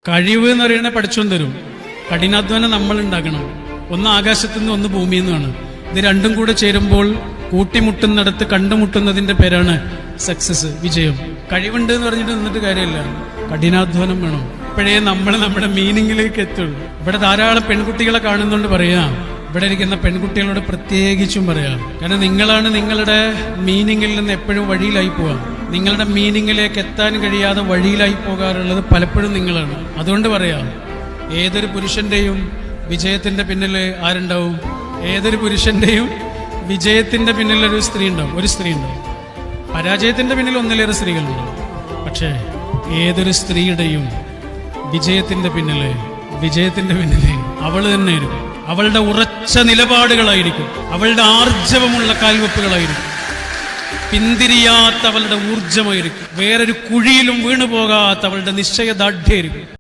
കഴിവ് എന്ന് പറയുന്നത് പഠിച്ചോണ്ട് തരും. കഠിനാധ്വാനം നമ്മൾ ഉണ്ടാക്കണം. ഒന്ന് ആകാശത്തു നിന്ന്, ഒന്ന് ഭൂമിയിൽ നിന്നാണ്. ഇത് രണ്ടും കൂടെ ചേരുമ്പോൾ കൂട്ടിമുട്ടുന്നിടത്ത് കണ്ടുമുട്ടുന്നതിന്റെ പേരാണ് സക്സസ്, വിജയം. കഴിവുണ്ട് എന്ന് പറഞ്ഞിട്ട് നിന്നിട്ട് കാര്യമില്ല, കഠിനാധ്വാനം വേണം. ഇപ്പോഴേ നമ്മൾ നമ്മുടെ മീനിങ്ങിലേക്ക് എത്തുള്ളൂ. ഇവിടെ ധാരാളം പെൺകുട്ടികളെ കാണുന്നുണ്ട്. പറയാം, ഇവിടെ ഇരിക്കുന്ന പെൺകുട്ടികളോട് പ്രത്യേകിച്ചും പറയാം. കാരണം നിങ്ങളാണ് നിങ്ങളുടെ മീനിങ്ങിൽ നിന്ന് എപ്പോഴും വഴിയിലായി പോവാം. നിങ്ങളുടെ മീനിങ്ങിലേക്ക് എത്താൻ കഴിയാതെ വഴിയിലായി പോകാറുള്ളത് പലപ്പോഴും നിങ്ങളാണ്. അതുകൊണ്ട് പറയാം, ഏതൊരു പുരുഷന്റെയും വിജയത്തിന്റെ പിന്നിൽ ആരുണ്ടാവും? ഏതൊരു പുരുഷന്റെയും വിജയത്തിന്റെ പിന്നിൽ ഒരു സ്ത്രീ ഉണ്ടാവും. ഒരു സ്ത്രീ ഉണ്ടാവും. പരാജയത്തിന്റെ പിന്നിൽ ഒന്നിലേറെ സ്ത്രീകളുണ്ടാവും. പക്ഷേ ഏതൊരു സ്ത്രീയുടെയും വിജയത്തിന്റെ പിന്നില് അവള് തന്നെയായിരിക്കും. അവളുടെ ഉറച്ച നിലപാടുകളായിരിക്കും, അവളുടെ ആർജവമുള്ള കാൽവെപ്പുകളായിരിക്കും, പിന്തിരിയാത്ത അവളുടെ ഊർജമായിരിക്കും, വേറൊരു കുഴിയിലും വീണുപോകാത്ത അവളുടെ നിശ്ചയദാർഢ്യമായിരിക്കും.